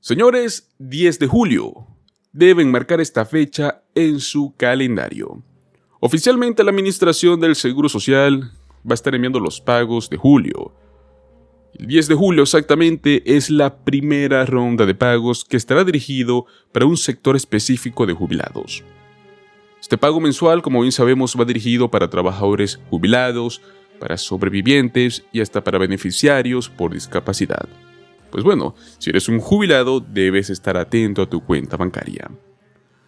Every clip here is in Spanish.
Señores, 10 de julio. Deben marcar esta fecha en su calendario. Oficialmente la Administración del Seguro Social va a estar enviando los pagos de julio. El 10 de julio exactamente es la primera ronda de pagos que estará dirigido para un sector específico de jubilados. Este pago mensual, como bien sabemos, va dirigido para trabajadores jubilados, para sobrevivientes y hasta para beneficiarios por discapacidad. Pues bueno, si eres un jubilado, debes estar atento a tu cuenta bancaria.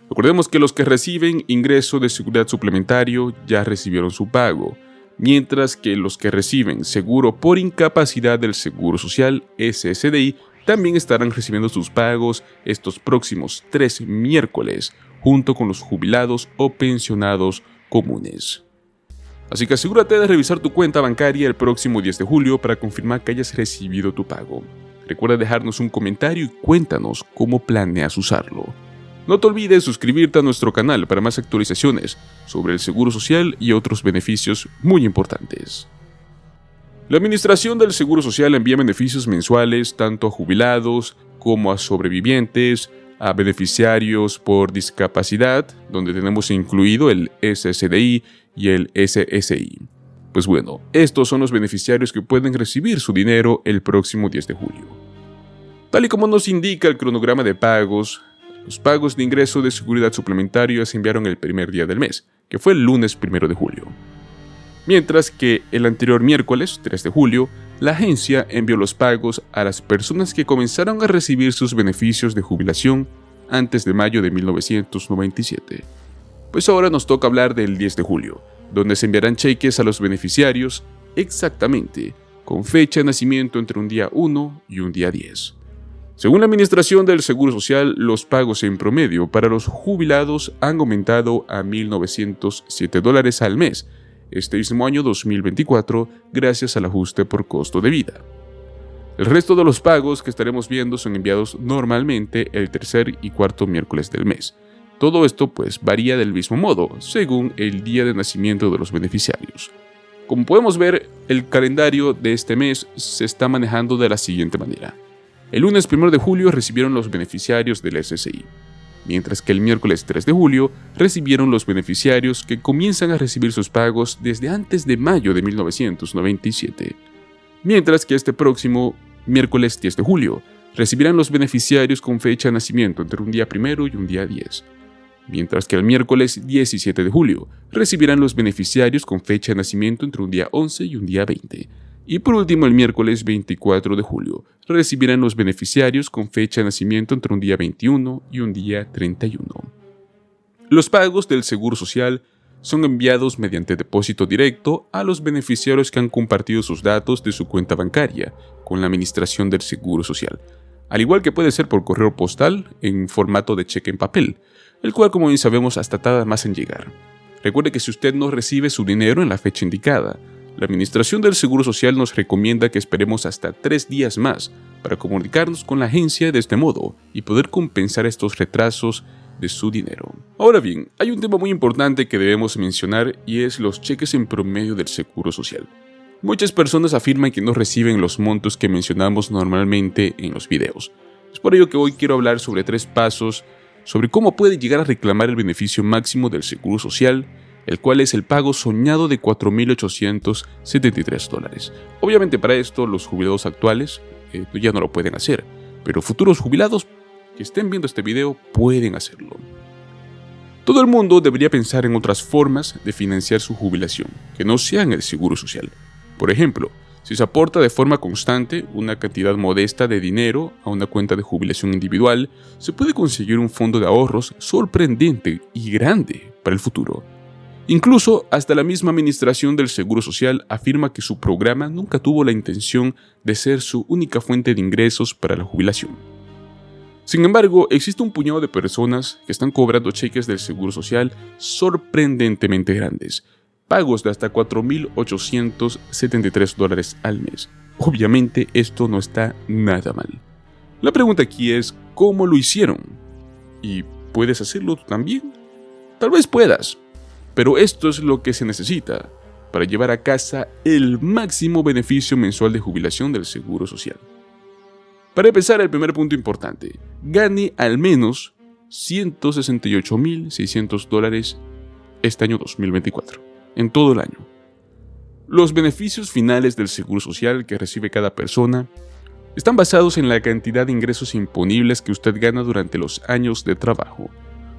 Recordemos que los que reciben ingreso de seguridad suplementario ya recibieron su pago, mientras que los que reciben seguro por incapacidad del Seguro Social, SSDI, también estarán recibiendo sus pagos estos próximos 3 miércoles, junto con los jubilados o pensionados comunes. Así que asegúrate de revisar tu cuenta bancaria el próximo 10 de julio para confirmar que hayas recibido tu pago. Recuerda dejarnos un comentario y cuéntanos cómo planeas usarlo. No te olvides suscribirte a nuestro canal para más actualizaciones sobre el Seguro Social y otros beneficios muy importantes. La Administración del Seguro Social envía beneficios mensuales tanto a jubilados como a sobrevivientes, a beneficiarios por discapacidad, donde tenemos incluido el SSDI y el SSI. Pues bueno, estos son los beneficiarios que pueden recibir su dinero el próximo 10 de julio. Tal y como nos indica el cronograma de pagos, los pagos de ingreso de seguridad suplementaria se enviaron el primer día del mes, que fue el lunes 1 de julio. Mientras que el anterior miércoles, 3 de julio, la agencia envió los pagos a las personas que comenzaron a recibir sus beneficios de jubilación antes de mayo de 1997. Pues ahora nos toca hablar del 10 de julio, donde se enviarán cheques a los beneficiarios exactamente con fecha de nacimiento entre un día 1 y un día 10. Según la Administración del Seguro Social, los pagos en promedio para los jubilados han aumentado a $1,907 al mes este mismo año 2024 gracias al ajuste por costo de vida. El resto de los pagos que estaremos viendo son enviados normalmente el tercer y cuarto miércoles del mes. Todo esto pues varía del mismo modo, según el día de nacimiento de los beneficiarios. Como podemos ver, el calendario de este mes se está manejando de la siguiente manera. El lunes 1 de julio recibieron los beneficiarios del SSI, mientras que el miércoles 3 de julio recibieron los beneficiarios que comienzan a recibir sus pagos desde antes de mayo de 1997. Mientras que este próximo miércoles 10 de julio recibirán los beneficiarios con fecha de nacimiento entre un día 1 y un día 10. Mientras que el miércoles 17 de julio recibirán los beneficiarios con fecha de nacimiento entre un día 11 y un día 20. Y por último, el miércoles 24 de julio recibirán los beneficiarios con fecha de nacimiento entre un día 21 y un día 31. Los pagos del Seguro Social son enviados mediante depósito directo a los beneficiarios que han compartido sus datos de su cuenta bancaria con la Administración del Seguro Social, al igual que puede ser por correo postal en formato de cheque en papel, el cual, como bien sabemos, hasta tarda más en llegar. Recuerde que si usted no recibe su dinero en la fecha indicada, la Administración del Seguro Social nos recomienda que esperemos hasta 3 días más para comunicarnos con la agencia de este modo y poder compensar estos retrasos de su dinero. Ahora bien, hay un tema muy importante que debemos mencionar y es los cheques en promedio del Seguro Social. Muchas personas afirman que no reciben los montos que mencionamos normalmente en los videos. Es por ello que hoy quiero hablar sobre 3 pasos sobre cómo puede llegar a reclamar el beneficio máximo del Seguro Social, el cual es el pago soñado de $4,873. Obviamente para esto los jubilados actuales ya no lo pueden hacer, pero futuros jubilados que estén viendo este video pueden hacerlo. Todo el mundo debería pensar en otras formas de financiar su jubilación, que no sean el Seguro Social. Por ejemplo, si se aporta de forma constante una cantidad modesta de dinero a una cuenta de jubilación individual, se puede conseguir un fondo de ahorros sorprendente y grande para el futuro. Incluso hasta la misma Administración del Seguro Social afirma que su programa nunca tuvo la intención de ser su única fuente de ingresos para la jubilación. Sin embargo, existe un puñado de personas que están cobrando cheques del Seguro Social sorprendentemente grandes, pagos de hasta $4,873 al mes. Obviamente esto no está nada mal. La pregunta aquí es, ¿cómo lo hicieron? ¿Y puedes hacerlo tú también? Tal vez puedas. Pero esto es lo que se necesita para llevar a casa el máximo beneficio mensual de jubilación del Seguro Social. Para empezar, el primer punto importante: gane al menos $168.600 este año 2024, en todo el año. Los beneficios finales del Seguro Social que recibe cada persona están basados en la cantidad de ingresos imponibles que usted gana durante los años de trabajo.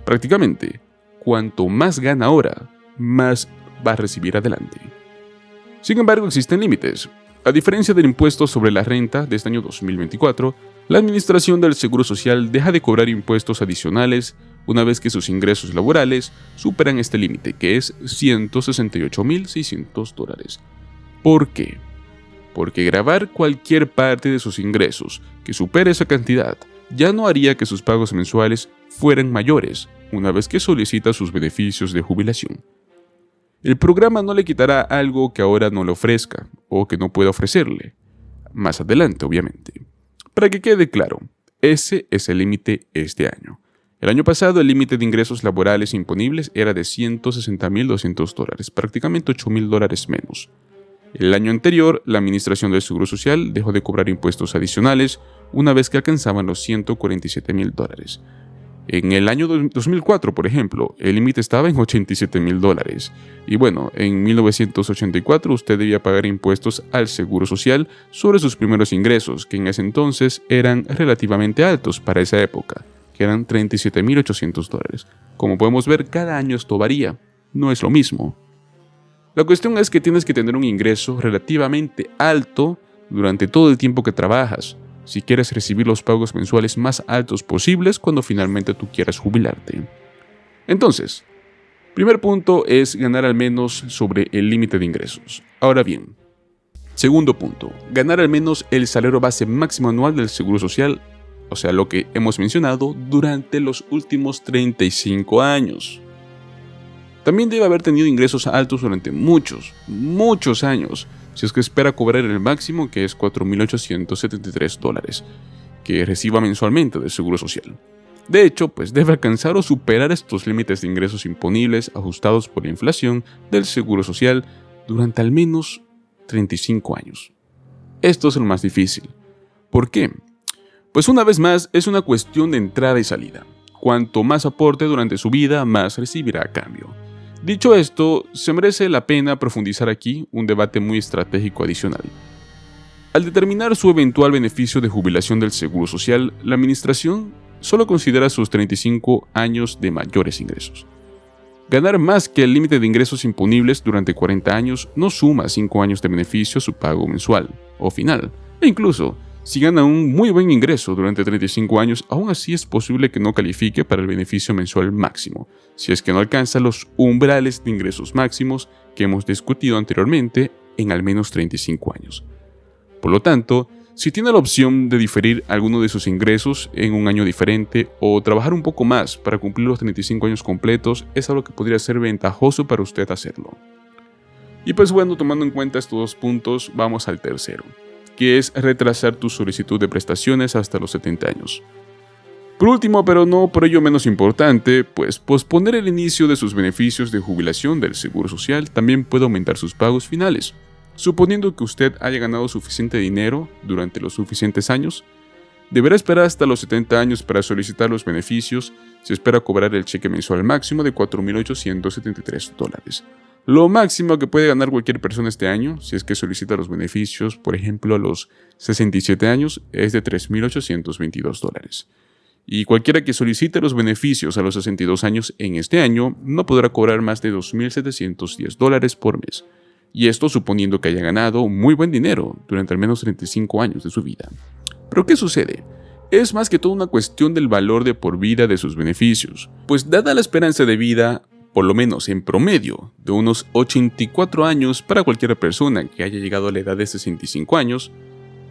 Prácticamente, cuanto más gana ahora, más va a recibir adelante. Sin embargo, existen límites. A diferencia del impuesto sobre la renta de este año 2024, la Administración del Seguro Social deja de cobrar impuestos adicionales una vez que sus ingresos laborales superan este límite, que es $168.600. ¿Por qué? Porque gravar cualquier parte de sus ingresos que supere esa cantidad ya no haría que sus pagos mensuales fueran mayores una vez que solicita sus beneficios de jubilación. El programa no le quitará algo que ahora no le ofrezca o que no pueda ofrecerle, más adelante obviamente. Para que quede claro, ese es el límite este año. El año pasado el límite de ingresos laborales imponibles era de $160.200, prácticamente $8.000 menos. El año anterior, la Administración del Seguro Social dejó de cobrar impuestos adicionales una vez que alcanzaban los $147.000. En el año 2004, por ejemplo, el límite estaba en $87.000. Y bueno, en 1984 usted debía pagar impuestos al Seguro Social sobre sus primeros ingresos, que en ese entonces eran relativamente altos para esa época, que eran $37.800. Como podemos ver, cada año esto varía, no es lo mismo. La cuestión es que tienes que tener un ingreso relativamente alto durante todo el tiempo que trabajas, si quieres recibir los pagos mensuales más altos posibles cuando finalmente tú quieras jubilarte. Entonces, primer punto es ganar al menos sobre el límite de ingresos. Ahora bien, segundo punto, ganar al menos el salario base máximo anual del Seguro Social, o sea, lo que hemos mencionado, durante los últimos 35 años. También debe haber tenido ingresos altos durante muchos años, si es que espera cobrar el máximo, que es $4.873, que reciba mensualmente del Seguro Social. De hecho, pues debe alcanzar o superar estos límites de ingresos imponibles ajustados por la inflación del Seguro Social durante al menos 35 años. Esto es lo más difícil. ¿Por qué? Pues una vez más es una cuestión de entrada y salida. Cuanto más aporte durante su vida, más recibirá a cambio. Dicho esto, se merece la pena profundizar aquí un debate muy estratégico adicional. Al determinar su eventual beneficio de jubilación del Seguro Social, la Administración solo considera sus 35 años de mayores ingresos. Ganar más que el límite de ingresos imponibles durante 40 años no suma 5 años de beneficio a su pago mensual o final, e incluso, si gana un muy buen ingreso durante 35 años, aún así es posible que no califique para el beneficio mensual máximo, si es que no alcanza los umbrales de ingresos máximos que hemos discutido anteriormente en al menos 35 años. Por lo tanto, si tiene la opción de diferir alguno de sus ingresos en un año diferente o trabajar un poco más para cumplir los 35 años completos, es algo que podría ser ventajoso para usted hacerlo. Y pues bueno, tomando en cuenta estos dos puntos, vamos al tercero, que es retrasar tu solicitud de prestaciones hasta los 70 años. Por último, pero no por ello menos importante, pues posponer el inicio de sus beneficios de jubilación del Seguro Social también puede aumentar sus pagos finales. Suponiendo que usted haya ganado suficiente dinero durante los suficientes años, deberá esperar hasta los 70 años para solicitar los beneficios si espera cobrar el cheque mensual máximo de $4.873. Lo máximo que puede ganar cualquier persona este año, si es que solicita los beneficios, por ejemplo, a los 67 años, es de $3.822. Y cualquiera que solicite los beneficios a los 62 años en este año no podrá cobrar más de $2.710 por mes. Y esto suponiendo que haya ganado muy buen dinero durante al menos 35 años de su vida. ¿Pero qué sucede? Es más que todo una cuestión del valor de por vida de sus beneficios, pues dada la esperanza de vida, por lo menos en promedio, de unos 84 años para cualquier persona que haya llegado a la edad de 65 años,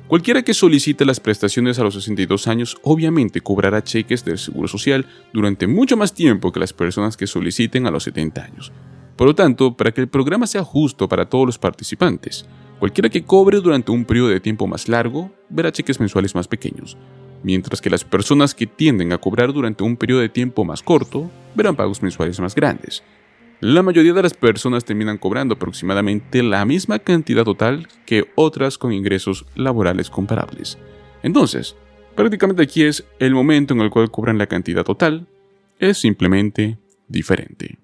cualquiera que solicite las prestaciones a los 62 años obviamente cobrará cheques del Seguro Social durante mucho más tiempo que las personas que soliciten a los 70 años. Por lo tanto, para que el programa sea justo para todos los participantes, cualquiera que cobre durante un periodo de tiempo más largo verá cheques mensuales más pequeños, mientras que las personas que tienden a cobrar durante un periodo de tiempo más corto verán pagos mensuales más grandes. La mayoría de las personas terminan cobrando aproximadamente la misma cantidad total que otras con ingresos laborales comparables. Entonces, Prácticamente aquí es el momento en el cual cobran la cantidad total, es simplemente diferente.